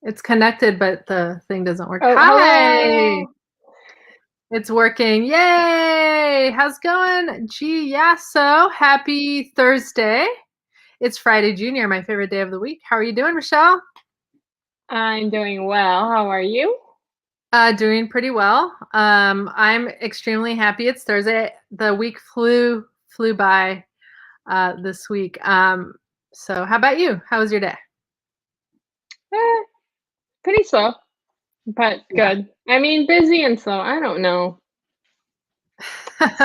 It's connected, but the thing doesn't work. Oh, Hi! hello. It's working. Yay! How's it going? Gee, yeah, so happy Thursday. It's Friday Junior, my favorite day of the week. How are you doing, Michelle? I'm doing well. How are you? Doing pretty well. I'm extremely happy it's Thursday. The week flew by this week. So how about you? How was your day? Eh, pretty slow, but Yeah. good. I mean, busy and slow. I don't know.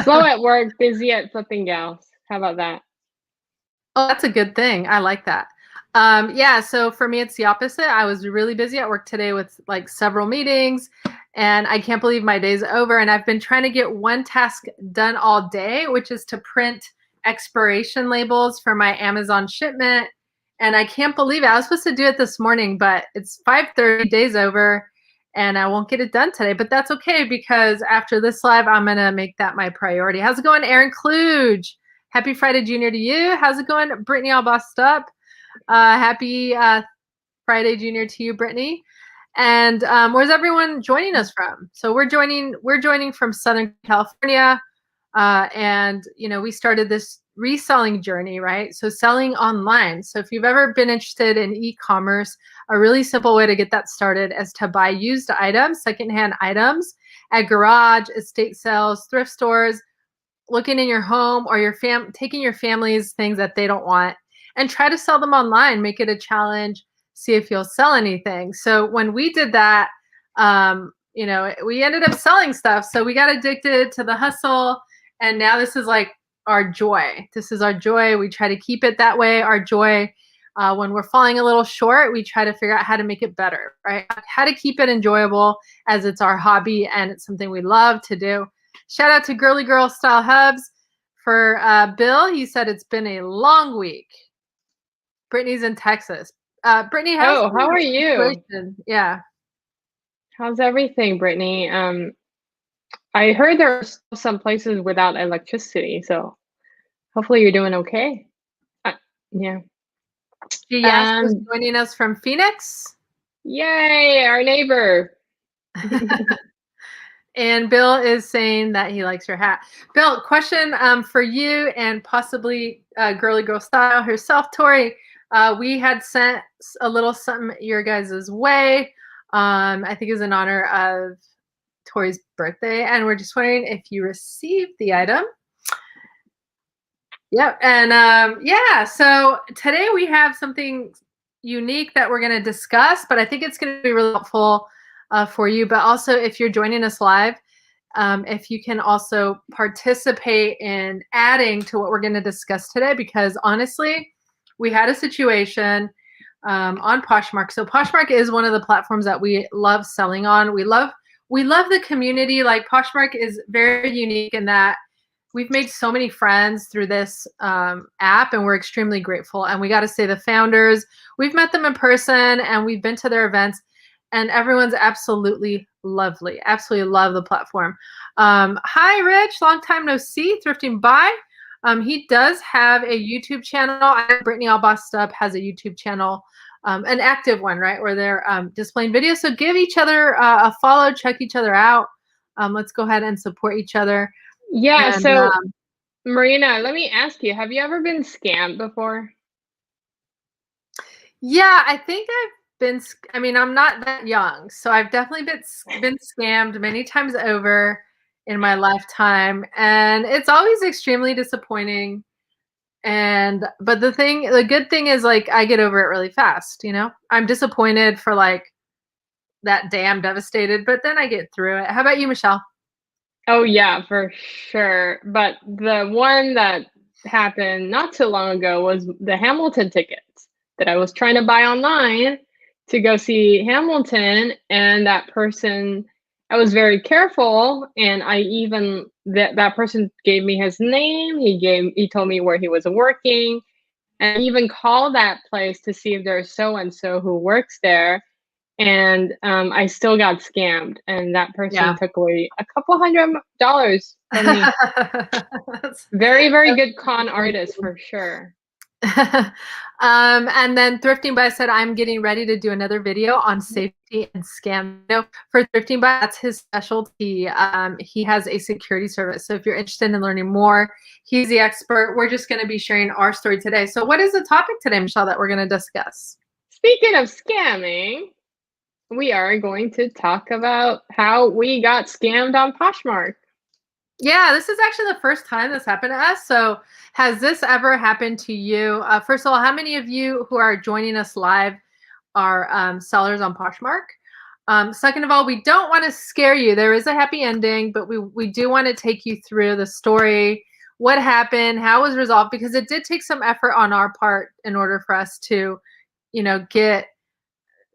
Slow at work, busy at flipping gals. How about that? Oh, that's a good thing. I like that. Yeah, so for me, it's the opposite. I was really busy at work today with like several meetings, and I can't believe my day's over. And I've been trying to get one task done all day, which is to print expiration labels for my Amazon shipment. And I can't believe it. I was supposed to do it this morning, but it's 5:30, days over, and I won't get it done today. But that's okay because after this live, I'm gonna make that my priority. How's it going, Aaron Kluge? Happy Friday Junior to you. How's it going, Brittany? All bossed up. Happy Friday Junior to you, Brittany. And where's everyone joining us from? So we're joining from Southern California, and we started this reselling journey, right? So selling online. So if you've ever been interested in e-commerce, a really simple way to get that started is to buy used items, secondhand items at garage, estate sales, thrift stores, looking in your home or taking your family's things that they don't want and try to sell them online, make it a challenge, see if you'll sell anything. So when we did that, we ended up selling stuff. So we got addicted to the hustle, and now this is like our joy. This is our joy. We try to keep it that way. Our joy. When we're falling a little short, we try to figure out how to make it better, right? How to keep it enjoyable as it's our hobby and it's something we love to do. Shout out to Girly Girl Style Hubs. For Bill, he said it's been a long week. Brittany's in Texas. Brittany, how's Oh, how the are you? situation? Yeah. How's everything, Brittany? I heard there are still some places without electricity, so hopefully you're doing okay. Uh, yeah. Yes is Um, joining us from Phoenix. Yay, our neighbor. And Bill is saying that he likes your hat. Bill, question for you and possibly Girly Girl Style herself, Tori. We had sent a little something your guys' way. I think is in honor of Tori's birthday, and we're just wondering if you received the item. Yep, and yeah, so today we have something unique that we're going to discuss, but I think it's going to be really helpful for you. But also, if you're joining us live, if you can also participate in adding to what we're going to discuss today, because honestly, we had a situation on Poshmark. So Poshmark is one of the platforms that we love selling on. We love the community. Like Poshmark is very unique in that we've made so many friends through this app, and we're extremely grateful. And we got to say, the founders, we've met them in person and we've been to their events, and everyone's absolutely lovely. Absolutely love the platform. Hi, Rich. Long time no see. Thrifting by. He does have a YouTube channel. Brittany All Bossed Up has a YouTube channel, an active one, right, where they're displaying videos. So give each other a follow, check each other out. Let's go ahead and support each other. Yeah, And so Marina, let me ask you, have you ever been scammed before? yeah, I think I mean, I'm not that young, so I've definitely been scammed many times over in my lifetime, and it's always extremely disappointing. But the good thing is, like, I get over it really fast, you know? I'm disappointed for like that day, I'm devastated, but then I get through it. How about you, Michelle? Oh yeah, for sure. But the one that happened not too long ago was the Hamilton tickets that I was trying to buy online to go see Hamilton, and that person, I was very careful, and I even that person gave me his name, he told me where he was working, and I even called that place to see if there's so and so who works there, and I still got scammed, and that person Yeah. took away a couple $100 from me. That's Very, very that's good con artist disappointing. for sure. And then Thrifting By said, I'm getting ready to do another video on safety and scam. For Thrifting By, that's his specialty. He has a security service. So if you're interested in learning more, he's the expert. We're just going to be sharing our story today. So what is the topic today, Michelle, that we're going to discuss? Speaking of scamming, we are going to talk about how we got scammed on Poshmark. Yeah, this is actually the first time this happened to us. So has this ever happened to you? First of all, how many of you who are joining us live are sellers on Poshmark? Second of all, we don't want to scare you. There is a happy ending, but we do want to take you through the story, what happened, how it was resolved, because it did take some effort on our part in order for us to, get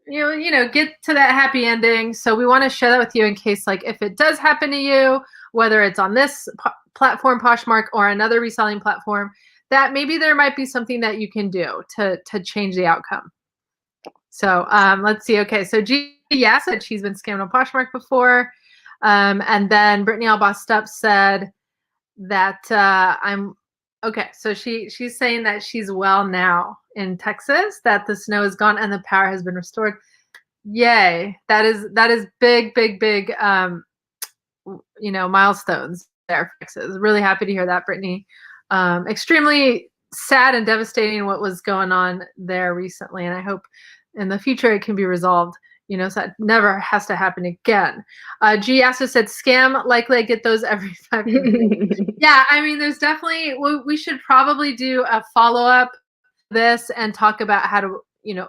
get to that happy ending. So we want to share that with you in case, like, if it does happen to you, whether it's on this platform, Poshmark, or another reselling platform, that maybe there might be something that you can do to change the outcome. So let's see. Okay, so G said she's been scammed on Poshmark before. And then Brittany All Bossed Up said that okay. So she's saying that she's well now in Texas, that the snow is gone and the power has been restored. Yay. That is big, big, big milestones there for Texas. Really happy to hear that, Brittany. Extremely sad and devastating what was going on there recently, and I hope in the future it can be resolved, so that never has to happen again. G also said, scam, likely I get those every 5 minutes. Yeah, I mean, there's definitely, we should probably do a follow-up this and talk about how to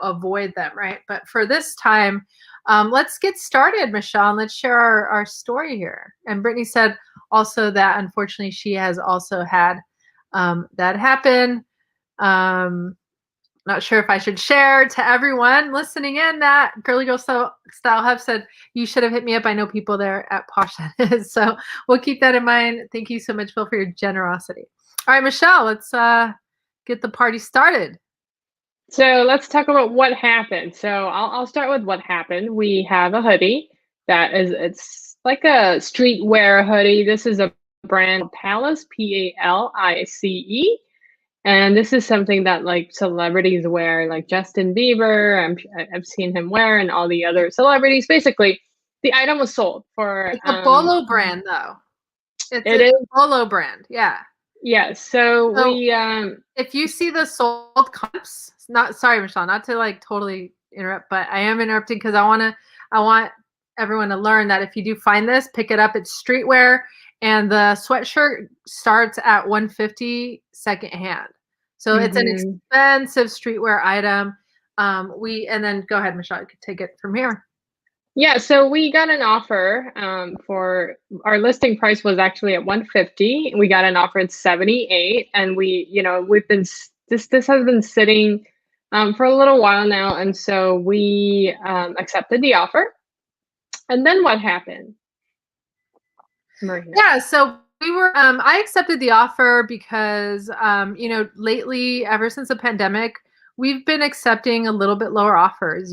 avoid them, right? But for this time, let's get started, Michelle, and let's share our story here. And Brittany said also that unfortunately she has also had that happen. Not sure if I should share to everyone listening in that Girly Girl Style Hub said, you should have hit me up. I know people there at Posh. So we'll keep that in mind. Thank you so much, Phil, for your generosity. All right, Michelle, let's get the party started. So let's talk about what happened. So I'll start with what happened. We have a hoodie it's like a streetwear hoodie. This is a brand Palace, Palice. And this is something that like celebrities wear, like Justin Bieber. I've seen him wear, and all the other celebrities. Basically, the item was sold for. It's a Bolo brand, though. It's a Bolo brand, yeah. Yeah. So we. If you see the sold comps, sorry, Michelle, not to like totally interrupt, but I am interrupting because I want everyone to learn that if you do find this, pick it up. It's streetwear, and the sweatshirt starts at $150 secondhand. So it's an expensive streetwear item. And then go ahead, Michelle, you could take it from here. Yeah, so we got an offer for our listing price was actually at $150. We got an offer at $78, and we've been this has been sitting for a little while now, and so we accepted the offer. And then what happened, Marina? Yeah, so we were I accepted the offer because lately, ever since the pandemic, we've been accepting a little bit lower offers.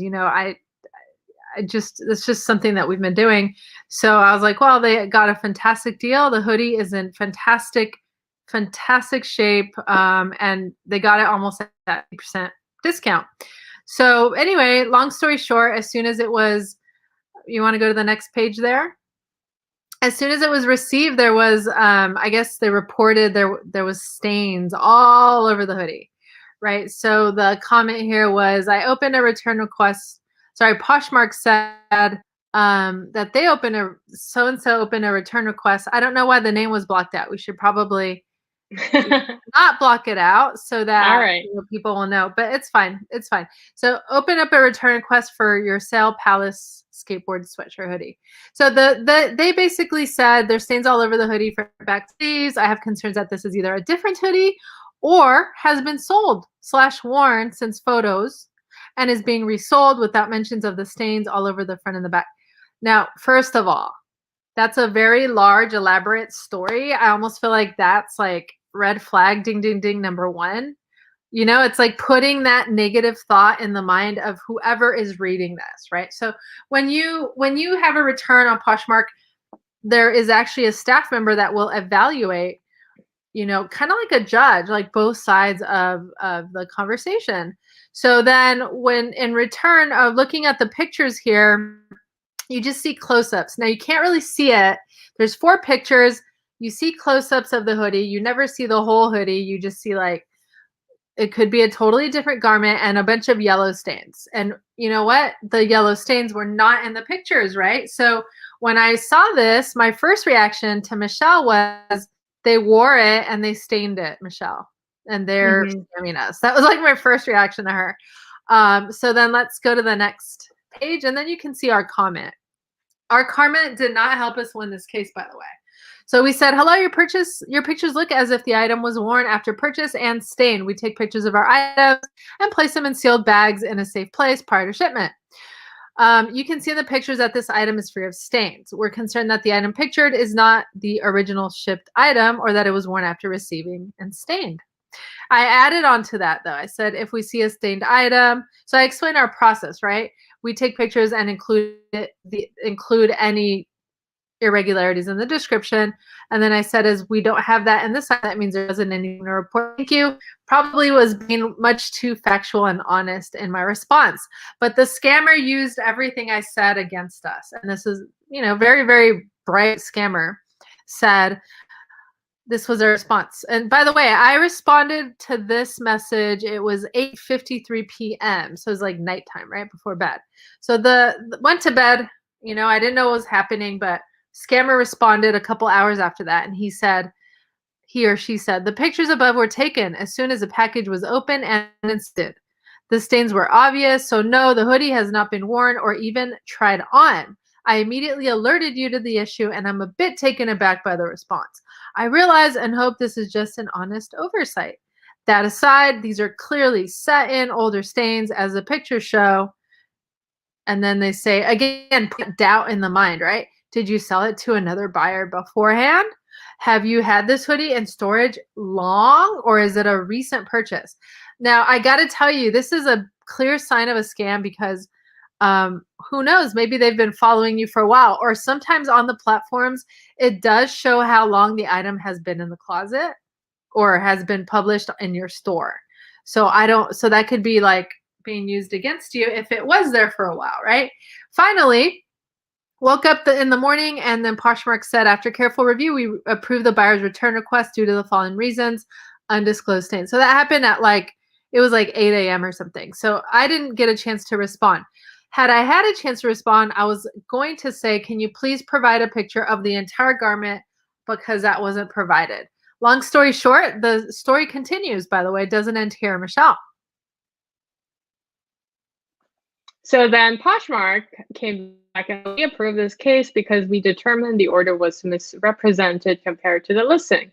It's just something that we've been doing. So I was like, well, they got a fantastic deal. The hoodie is in fantastic shape. And they got it almost at 50% discount. So anyway, long story short, as soon as it was, you want to go to the next page there? As soon as it was received, there was, I guess they reported there was stains all over the hoodie, right? So the comment here was, I opened a return request. Sorry, Poshmark said that they so-and-so opened a return request. I don't know why the name was blocked out. We should probably not block it out so that people will know, but it's fine. It's fine. So open up a return request for your sale Palace skateboard sweatshirt hoodie. So they basically said there's stains all over the hoodie for back sleeves. I have concerns that this is either a different hoodie or has been sold / worn since photos and is being resold without mentions of the stains all over the front and the back. Now, first of all, that's a very large, elaborate story. I almost feel like that's like red flag, ding, ding, ding, number one. It's like putting that negative thought in the mind of whoever is reading this, right? So when you have a return on Poshmark, there is actually a staff member that will evaluate you know, kind of like a judge, like both sides of the conversation. So then when in return of looking at the pictures here, you just see close-ups. Now you can't really see it. There's 4 pictures. You see close-ups of the hoodie. You never see the whole hoodie. You just see like it could be a totally different garment and a bunch of yellow stains. And you know what? The yellow stains were not in the pictures, right? So when I saw this, my first reaction to Michelle was they wore it and they stained it, Michelle. And they're scamming us. That was like my first reaction to her. So then let's go to the next page and then you can see our comment. Our comment did not help us win this case, by the way. So we said, hello, your pictures look as if the item was worn after purchase and stained. We take pictures of our items and place them in sealed bags in a safe place prior to shipment. You can see in the pictures that this item is free of stains. We're concerned that the item pictured is not the original shipped item or that it was worn after receiving and stained. I added on to that though. I said, if we see a stained item, so I explained our process, right? We take pictures and include any irregularities in the description. And then I said, as we don't have that in this side, that means there wasn't anything to report. Thank you. Probably was being much too factual and honest in my response. But the scammer used everything I said against us. And this is, you know, very, very bright scammer said, this was a response. And by the way, I responded to this message. It was 8:53 p.m. So it was like nighttime, right before bed. So went to bed. You know, I didn't know what was happening, but scammer responded a couple hours after that. And he or she said, the pictures above were taken as soon as the package was open and installed. The stains were obvious. So no, the hoodie has not been worn or even tried on. I immediately alerted you to the issue and I'm a bit taken aback by the response. I realize and hope this is just an honest oversight. That aside, these are clearly set in older stains as the pictures show. And then they say, again, put doubt in the mind, right? Did you sell it to another buyer beforehand? Have you had this hoodie in storage long or is it a recent purchase? Now, I got to tell you, this is a clear sign of a scam because who knows, maybe they've been following you for a while, or sometimes on the platforms, it does show how long the item has been in the closet or has been published in your store. So so that could be like being used against you if it was there for a while, right? Finally, woke up in the morning and then Poshmark said, after careful review, we approved the buyer's return request due to the following reasons, undisclosed stain. So that happened at it was like 8 a.m. or something. So I didn't get a chance to respond. Had I had a chance to respond, I was going to say, can you please provide a picture of the entire garment because that wasn't provided. Long story short, the story continues, by the way. It doesn't end here, Michelle. So then Poshmark came back and we approved this case because we determined the order was misrepresented compared to the listing.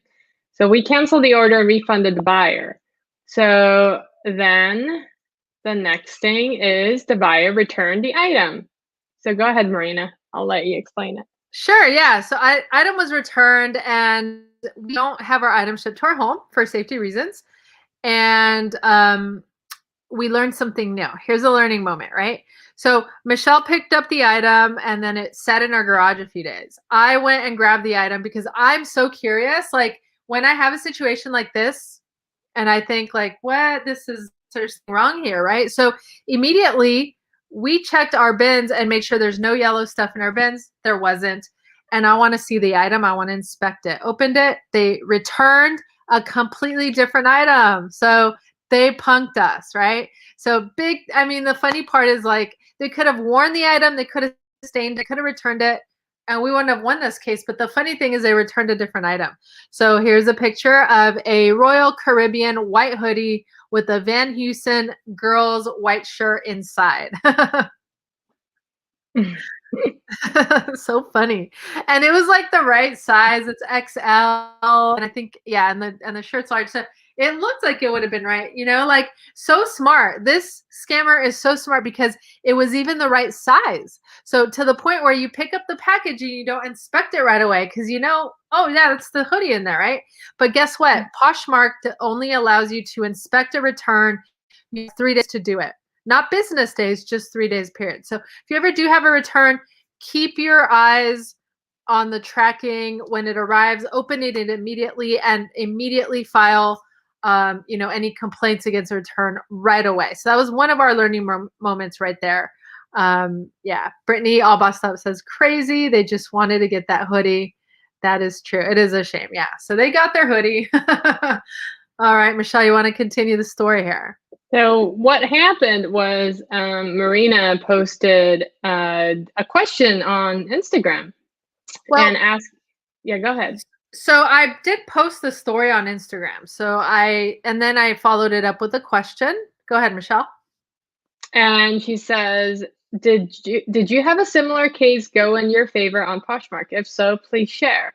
So we canceled the order and refunded the buyer. So then the next thing is the buyer returned the item. So go ahead, Marina. I'll let you explain it. Sure, yeah. So item was returned and we don't have our item shipped to our home for safety reasons. And we learned something new. Here's a learning moment, right? So Michelle picked up the item and then it sat in our garage a few days. I went and grabbed the item because I'm so curious. Like when I have a situation like this and I think like, what, there's something wrong here, right? So immediately we checked our bins and made sure there's no yellow stuff in our bins. There wasn't. And I want to see the item. I want to inspect it. Opened it. They returned a completely different item. So they punked us, right? So I mean, the funny part is like, they could have worn the item, they could have stained it, could have returned it, and we wouldn't have won this case. But the funny thing is they returned a different item. So here's a picture of a Royal Caribbean white hoodie with a Van Heusen girls white shirt inside. So funny. And it was like the right size. It's XL. And I think, yeah, and the shirt's large. So it looked like it would have been right, you know, like so smart. This scammer is so smart because it was even the right size. So to the point where you pick up the package and you don't inspect it right away because you know, oh yeah, that's the hoodie in there, right? But guess what? Poshmark only allows you to inspect a return. You have 3 days to do it. Not business days, just 3 days period. So if you ever do have a return, keep your eyes on the tracking when it arrives, open it immediately, and immediately file any complaints against the return right away. So that was one of our learning moments right there. Yeah, Brittany all bossed up says crazy. They just wanted to get that hoodie. That is true. It is a shame. Yeah. So they got their hoodie. All right, Michelle, you want to continue the story here? So what happened was Marina posted a question on Instagram and asked, yeah, go ahead. So I did post the story on Instagram. And then I followed it up with a question. Go ahead, Michelle. And she says, did you have a similar case go in your favor on Poshmark? If so, please share.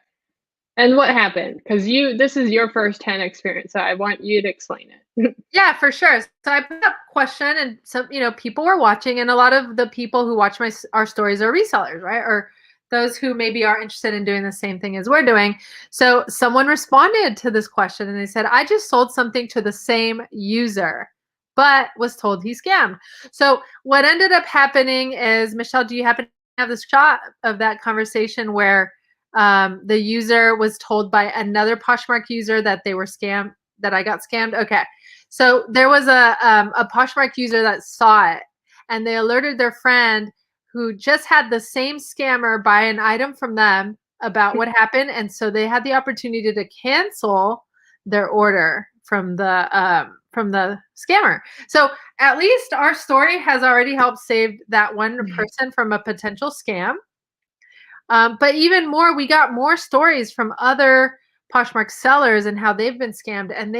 And what happened? Because this is your first-hand experience, so I want you to explain it. Yeah, for sure. So I put up a question, and some people were watching, and a lot of the people who watch our stories are resellers, right? Or those who maybe are interested in doing the same thing as we're doing. So someone responded to this question, and they said, "I just sold something to the same user, but was told he scammed." So what ended up happening is, Michelle, do you happen to have the shot of that conversation where the user was told by another Poshmark user that they were scammed, that I got scammed? Okay. So there was a Poshmark user that saw it, and they alerted their friend who just had the same scammer buy an item from them about what happened. And so they had the opportunity to cancel their order from the scammer. So at least our story has already helped save that one person from a potential scam. But even more, we got more stories from other Poshmark sellers and how they've been scammed. And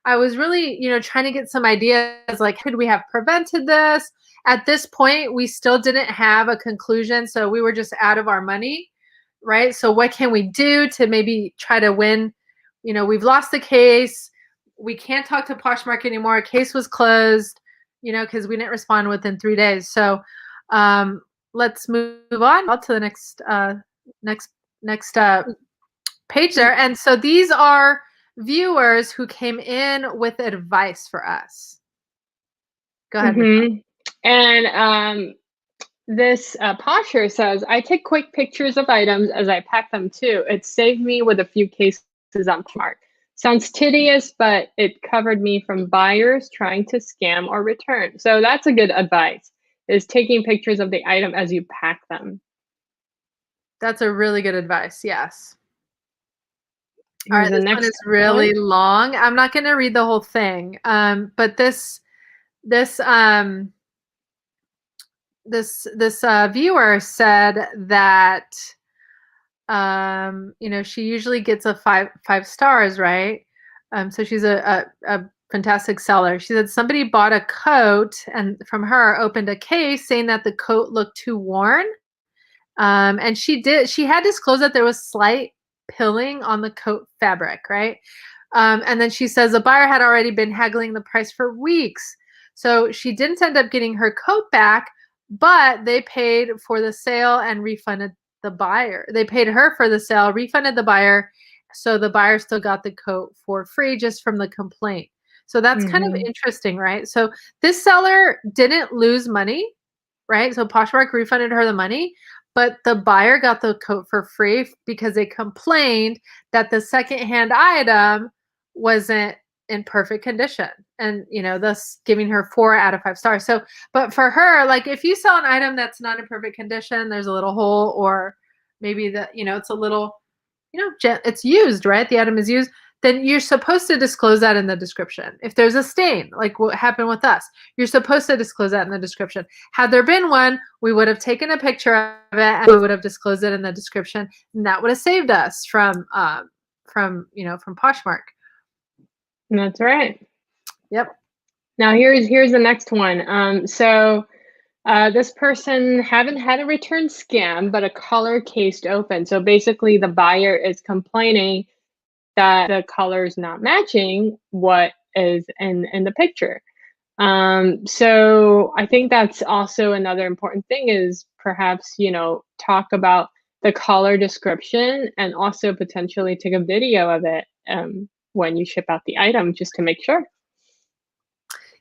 I was really, trying to get some ideas, like, could we have prevented this? At this point, we still didn't have a conclusion. So we were just out of our money, right? So what can we do to maybe try to win? We've lost the case. We can't talk to Poshmark anymore. Case was closed, because we didn't respond within 3 days. So let's move on to the next page there. And so these are viewers who came in with advice for us. Go ahead. And this Posher says, I take quick pictures of items as I pack them too. It saved me with a few cases on Poshmark. Sounds tedious, but it covered me from buyers trying to scam or return. So that's a good advice, is taking pictures of the item as you pack them. That's a really good advice. Yes. All right, this one is really long. I'm not going to read the whole thing, but this viewer said that she usually gets a five stars, right? So she's a fantastic seller. She said somebody bought a coat and from her opened a case saying that the coat looked too worn. And she had disclosed that there was slight pilling on the coat fabric, right? And then she says the buyer had already been haggling the price for weeks. So she didn't end up getting her coat back, but they paid for the sale and refunded the buyer. They paid her for the sale, refunded the buyer. So the buyer still got the coat for free just from the complaint. So that's kind of interesting, right? So this seller didn't lose money, right? So Poshmark refunded her the money, but the buyer got the coat for free because they complained that the secondhand item wasn't in perfect condition, and thus giving her 4 out of 5 stars. So, but for her, like, if you sell an item that's not in perfect condition, there's a little hole, or maybe it's a little, it's used, right? The item is used, then you're supposed to disclose that in the description. If there's a stain, like what happened with us, you're supposed to disclose that in the description. Had there been one, we would have taken a picture of it and we would have disclosed it in the description, and that would have saved us from Poshmark. That's right. Yep. Now here's the next one. This person haven't had a return scam, but a color cased open. So basically the buyer is complaining that the color is not matching what is in the picture. So I think that's also another important thing, is perhaps, talk about the color description and also potentially take a video of it when you ship out the item, just to make sure.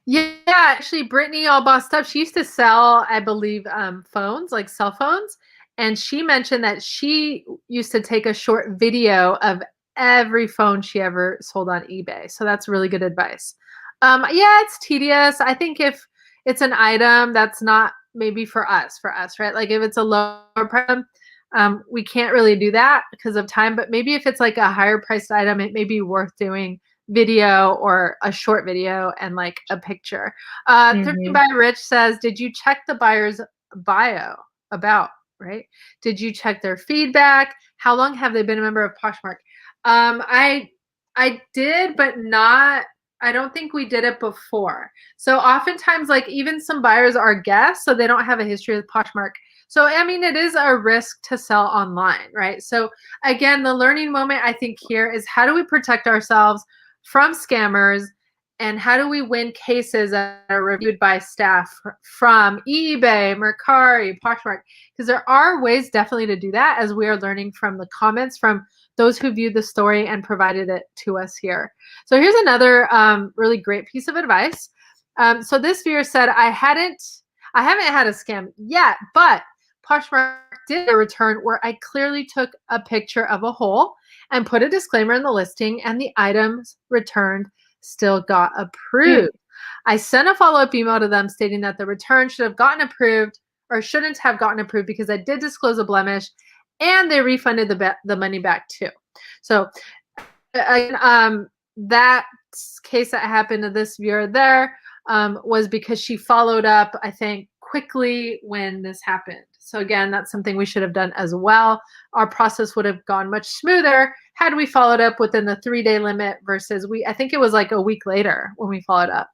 Yeah, actually, Brittany all bossed up. She used to sell, I believe, phones, like cell phones. And she mentioned that she used to take a short video of every phone she ever sold on eBay. So that's really good advice. Yeah, it's tedious. I think if it's an item that's not maybe for us, right? Like if it's a lower price, we can't really do that because of time. But maybe if it's like a higher priced item, it may be worth doing video or a short video and like a picture. 13 by Rich says, did you check the buyer's bio about, right? Did you check their feedback? How long have they been a member of Poshmark? I did, but not, I don't think we did it before. So oftentimes, like even some buyers are guests, so they don't have a history with Poshmark. So, I mean, it is a risk to sell online, right? So again, the learning moment I think here is how do we protect ourselves from scammers and how do we win cases that are reviewed by staff from eBay, Mercari, Poshmark? Because there are ways definitely to do that as we are learning from the comments from those who viewed the story and provided it to us here. So here's another really great piece of advice. So this viewer said, I haven't had a scam yet, but Poshmark did a return where I clearly took a picture of a hole and put a disclaimer in the listing, and the items returned still got approved. I sent a follow-up email to them stating that the return should have gotten approved or shouldn't have gotten approved because I did disclose a blemish, and they refunded the money back too. So that case that happened to this viewer there was because she followed up, I think, quickly when this happened. So again, that's something we should have done as well. Our process would have gone much smoother had we followed up within the 3-day limit versus I think it was like a week later when we followed up.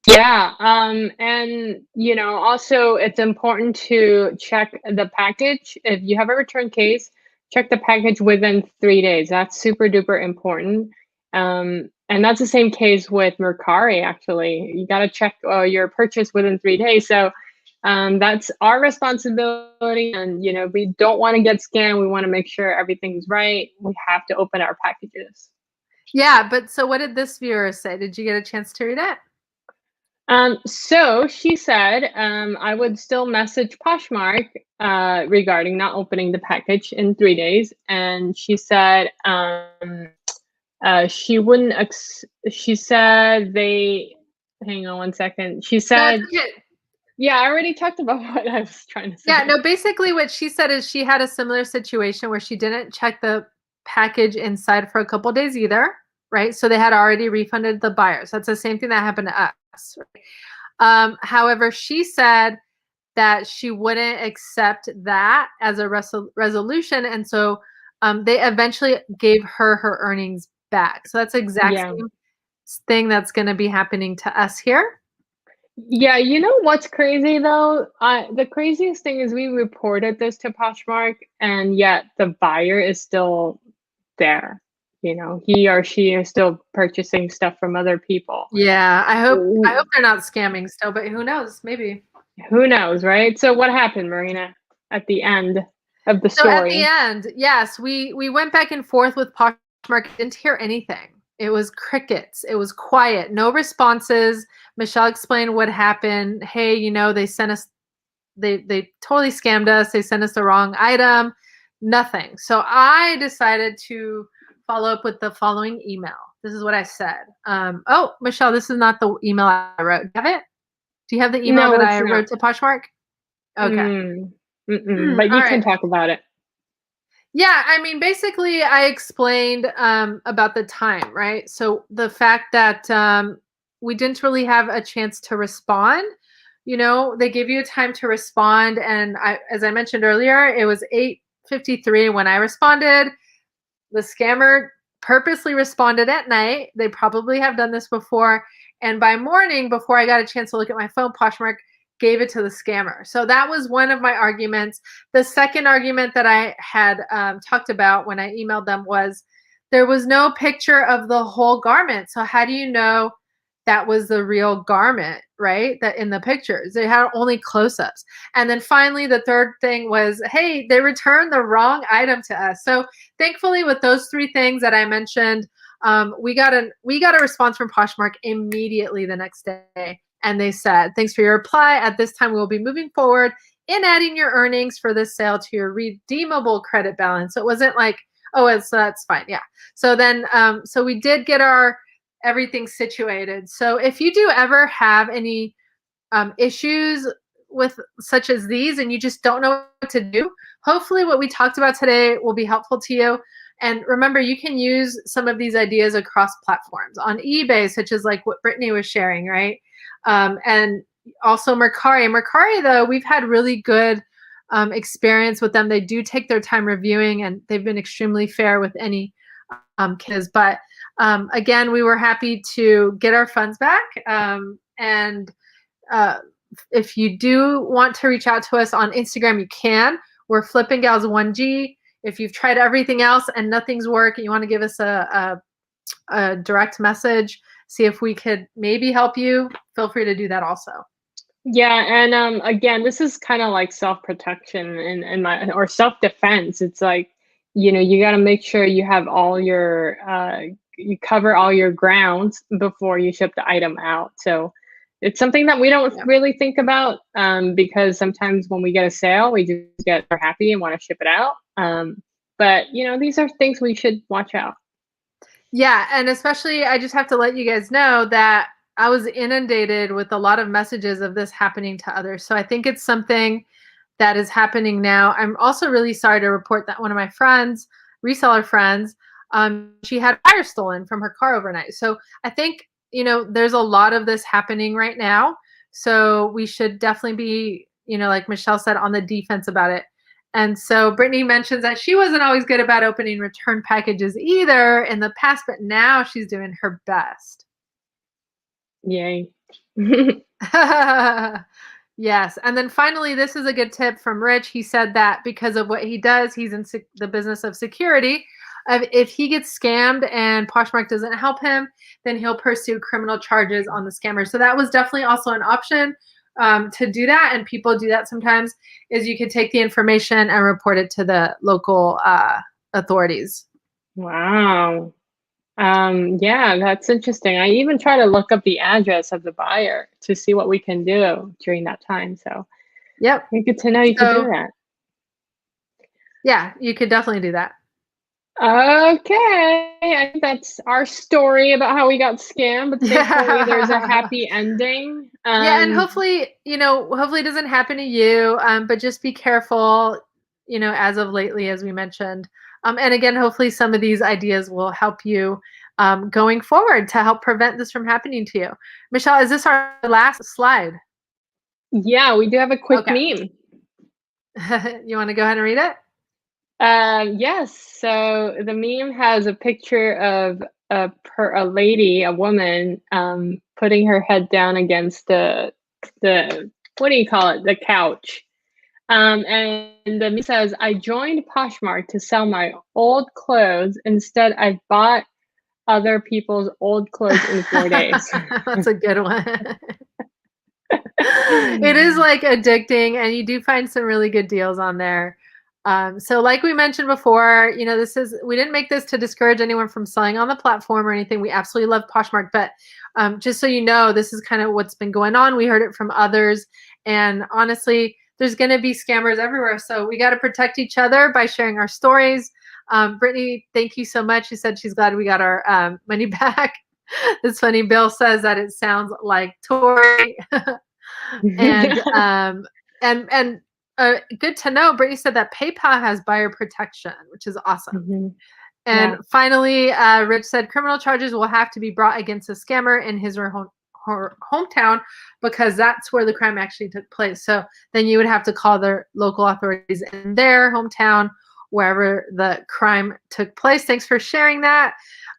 Yeah, and also it's important to check the package. If you have a return case, check the package within 3 days. That's super duper important. And that's the same case with Mercari, actually. You got to check your purchase within 3 days. So that's our responsibility. And, we don't want to get scammed. We want to make sure everything's right. We have to open our packages. Yeah, but so what did this viewer say? Did you get a chance to read it? So she said, I would still message Poshmark regarding not opening the package in 3 days. And she said she wouldn't, she said hang on one second. She said, yeah, I already talked about what I was trying to say. Yeah, no, basically what she said is she had a similar situation where she didn't check the package inside for a couple days either, right? So they had already refunded the buyers. That's the same thing that happened to us. Right? However, she said that she wouldn't accept that as a resolution. And so they eventually gave her earnings back. So that's the exact same thing that's going to be happening to us here. Yeah, you know what's crazy though? The craziest thing is we reported this to Poshmark, and yet the buyer is still there. He or she is still purchasing stuff from other people. Yeah, I hope they're not scamming still, but who knows? Maybe. Who knows, right? So what happened, Marina, at the end of the story? So at the end, yes, we went back and forth with Poshmark. Didn't hear anything. It was crickets. It was quiet. No responses. Michelle explained what happened. Hey, they sent us, they totally scammed us. They sent us the wrong item. Nothing. So I decided to follow up with the following email. This is what I said. Oh, Michelle, this is not the email I wrote. Do you have it? Do you have the email that I wrote to Poshmark? Okay. But you can talk about it. Yeah, I mean, basically, I explained about the time, right? So the fact that we didn't really have a chance to respond. They give you a time to respond, and as I mentioned earlier, it was 8:53 when I responded. The scammer purposely responded at night. They probably have done this before, and by morning, before I got a chance to look at my phone, Poshmark gave it to the scammer. So that was one of my arguments. The second argument that I had talked about when I emailed them was there was no picture of the whole garment. So how do you know that was the real garment, right? That in the pictures, they had only close-ups. And then finally, the third thing was, hey, they returned the wrong item to us. So thankfully, with those three things that I mentioned, we got a response from Poshmark immediately the next day. And they said, thanks for your reply. At this time, we will be moving forward in adding your earnings for this sale to your redeemable credit balance. So it wasn't like, oh, that's fine. Yeah. So then, so we did get our everything situated. So if you do ever have any issues with such as these and you just don't know what to do, hopefully what we talked about today will be helpful to you. And remember, you can use some of these ideas across platforms on eBay, such as like what Brittany was sharing, right? And also Mercari. Mercari, though, we've had really good experience with them. They do take their time reviewing, and they've been extremely fair with any kids. But again, we were happy to get our funds back. And if you do want to reach out to us on Instagram, you can. We're Flippin' Gals 1G. If you've tried everything else and nothing's worked, you want to give us a direct message, see if we could maybe help you, feel free to do that also. Yeah, and again, this is kind of like self-protection and my or self-defense. It's like, you got to make sure you have all your you cover all your grounds before you ship the item out. So it's something that we don't really think about because sometimes when we get a sale, we just get happy and want to ship it out. But these are things we should watch out. Yeah, and especially I just have to let you guys know that I was inundated with a lot of messages of this happening to others. So I think it's something that is happening now. I'm also really sorry to report that one of my friends, reseller friends, she had a tire stolen from her car overnight. So I think, there's a lot of this happening right now. So we should definitely be, like Michelle said, on the defense about it. And so Brittany mentions that she wasn't always good about opening return packages either in the past, but now she's doing her best. Yay. Yes. And then finally, this is a good tip from Rich. He said that because of what he does, he's in the business of security. If he gets scammed and Poshmark doesn't help him, then he'll pursue criminal charges on the scammer. So that was definitely also an option to do that. And people do that sometimes, is you could take the information and report it to the local authorities. Wow. Yeah, that's interesting. I even try to look up the address of the buyer to see what we can do during that time. So yep. Good to know you can do that. Yeah, you could definitely do that. Okay, I think that's our story about how we got scammed, but thankfully there's a happy ending. Yeah, and hopefully, hopefully it doesn't happen to you, but just be careful, as of lately, as we mentioned. And again, hopefully some of these ideas will help you going forward to help prevent this from happening to you. Michelle, is this our last slide? Yeah, we do have a quick meme. You want to go ahead and read it? Yes. So the meme has a picture of a lady, a woman, putting her head down against the what do you call it? The couch. And the meme says, "I joined Poshmark to sell my old clothes. Instead, I bought other people's old clothes in 4 days." That's a good one. It is like addicting, and you do find some really good deals on there. So like we mentioned before, we didn't make this to discourage anyone from selling on the platform or anything. We absolutely love Poshmark, but just so you know, this is kind of what's been going on. We heard it from others, and honestly, there's going to be scammers everywhere. So we got to protect each other by sharing our stories. Brittany, thank you so much. She said she's glad we got our money back. It's funny. Bill says that it sounds like Tori. And good to know. Brittany said that PayPal has buyer protection, which is awesome. And finally, Rich said criminal charges will have to be brought against a scammer in his or her hometown because that's where the crime actually took place. So then you would have to call the local authorities in their hometown, wherever the crime took place. Thanks for sharing that.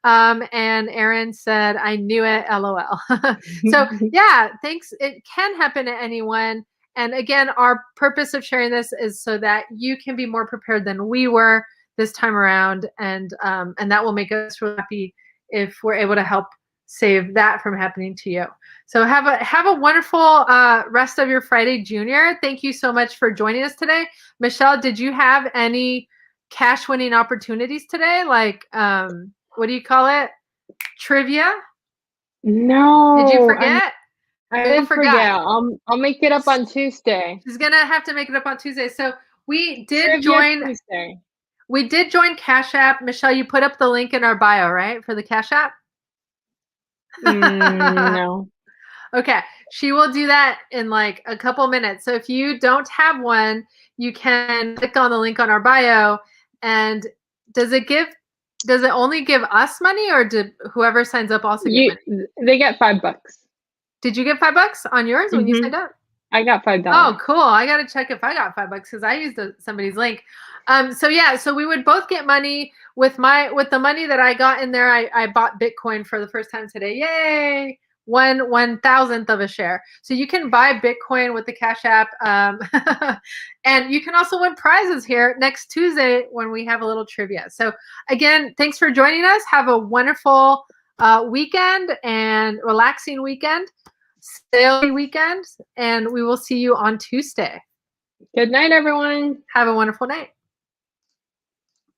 And Erin said, "I knew it, LOL." So yeah, thanks. It can happen to anyone. And again, our purpose of sharing this is so that you can be more prepared than we were this time around. And that will make us really happy if we're able to help save that from happening to you. So have a wonderful rest of your Friday, Junior. Thank you so much for joining us today. Michelle, did you have any cash winning opportunities today? Like, what do you call it? Trivia? No. Did you forget? I People didn't forgot. forget. I'll make it up on Tuesday. She's gonna have to make it up on Tuesday. So we did Trivia join. Tuesday. We did join Cash App. Michelle, you put up the link in our bio, right, for the Cash App? No. Okay, she will do that in like a couple minutes. So if you don't have one, you can click on the link on our bio. And does it only give us money, or did whoever signs up also get money? They get $5. Did you get $5 on yours when you signed up? I got $5. Oh, cool. I got to check if I got $5 because I used somebody's link. So yeah, so we would both get money with the money that I got in there. I bought Bitcoin for the first time today. Yay. 1/1000th of a share. So you can buy Bitcoin with the Cash App. And you can also win prizes here next Tuesday when we have a little trivia. So again, thanks for joining us. Have a wonderful weekend and relaxing weekend. Sale weekend, and we will see you on Tuesday. Good night, everyone. Have a wonderful night.